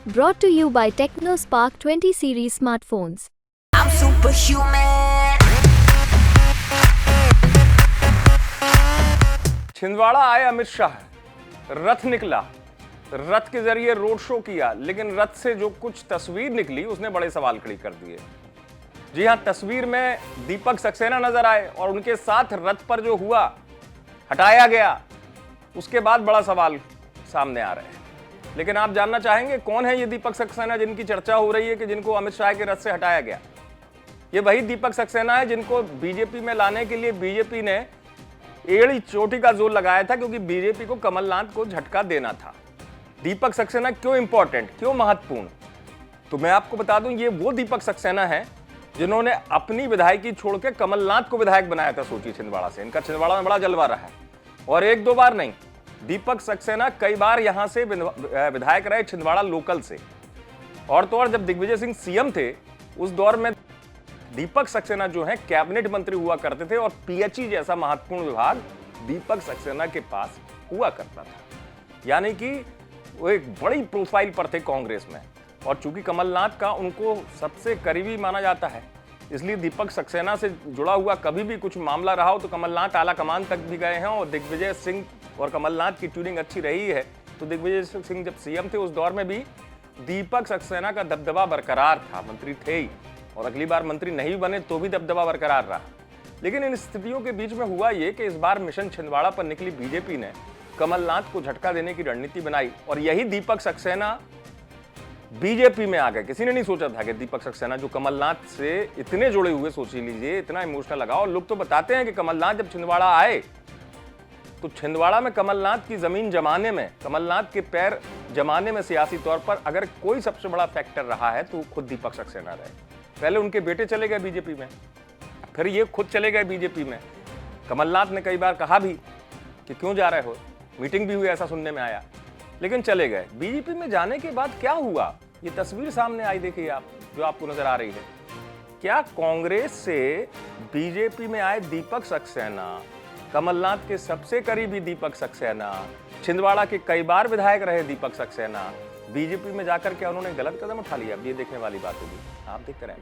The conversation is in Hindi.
Brought to you by TechnoSpark 20 series smartphones. I'm superhuman. Chhindwara आए अमित शाह, रथ निकला, रथ के जरिए रोड शो किया, लेकिन रथ से जो कुछ तस्वीर निकली उसने बड़े सवाल खड़ी कर दिए। जी हां, तस्वीर में दीपक सक्सेना नजर आए और उनके साथ रथ पर जो हुआ हटाया गया, उसके बाद बड़ा सवाल सामने आ रहे हैं। लेकिन आप जानना चाहेंगे कौन है ये दीपक सक्सेना जिनकी चर्चा हो रही है कि जिनको अमित शाह के रथ से हटाया गया? ये वही दीपक सक्सेना है जिनको बीजेपी में लाने के लिए बीजेपी ने एड़ी चोटी का जोर लगाया था, क्योंकि बीजेपी को कमलनाथ को झटका देना था। दीपक सक्सेना क्यों इंपॉर्टेंट, क्यों महत्वपूर्ण? तो मैं आपको बता दूं, ये वो दीपक सक्सेना है जिन्होंने अपनी विधायकी छोड़ के कमलनाथ को विधायक बनाया था। सोचिए, छिंदवाड़ा से इनका छिंदवाड़ा में बड़ा जलवा रहा है, और एक दो बार नहीं, दीपक सक्सेना कई बार यहां से विधायक रहे छिंदवाड़ा लोकल से। और तो और जब दिग्विजय सिंह सीएम थे उस दौर में दीपक सक्सेना जो है कैबिनेट मंत्री हुआ करते थे, और पीएचई जैसा महत्वपूर्ण विभाग दीपक सक्सेना के पास हुआ करता था। यानी कि वो एक बड़ी प्रोफाइल पर थे कांग्रेस में, और चूंकि कमलनाथ का उनको सबसे करीबी माना जाता है, इसलिए दीपक सक्सेना से जुड़ा हुआ कभी भी कुछ मामला रहा हो तो कमलनाथ आला कमान तक भी गए हैं, और दिग्विजय सिंह और कमलनाथ की ट्यूनिंग अच्छी रही है। तो दिग्विजय सिंह जब सीएम थे उस दौर में भी दीपक सक्सेना का दबदबा बरकरार था, मंत्री थे ही, और अगली बार मंत्री नहीं बने तो भी दबदबा बरकरार रहा। लेकिन इन स्थितियों के बीच में हुआ ये कि इस बार मिशन छिंदवाड़ा पर निकली बीजेपी ने कमलनाथ को झटका देने की रणनीति बनाई, और यही दीपक सक्सेना बीजेपी में आ गए। किसी ने नहीं सोचा था कि दीपक सक्सेना जो कमलनाथ से इतने जुड़े हुए, सोच लीजिए, इतना इमोशनल लगा। और लोग तो बताते हैं कि कमलनाथ जब छिंदवाड़ा आए तो छिंदवाड़ा में कमलनाथ की जमीन जमाने में, कमलनाथ के पैर जमाने में सियासी तौर पर अगर कोई सबसे बड़ा फैक्टर रहा है तो खुद दीपक सक्सेना रहे। पहले उनके बेटे चले गए बीजेपी में, फिर ये खुद चले गए बीजेपी में। कमलनाथ ने कई बार कहा भी कि क्यों जा रहे हो, मीटिंग भी हुई, ऐसा सुनने में आया, लेकिन चले गए। बीजेपी में जाने के बाद क्या हुआ, ये तस्वीर सामने आई, देखिए आप, जो आपको नजर आ रही है। क्या कांग्रेस से बीजेपी में आए दीपक सक्सेना, कमलनाथ के सबसे करीबी दीपक सक्सेना, छिंदवाड़ा के कई बार विधायक रहे दीपक सक्सेना, बीजेपी में जाकर क्या उन्होंने गलत कदम उठा लिया? अब ये देखने वाली बात होगी। आप देखते रहें।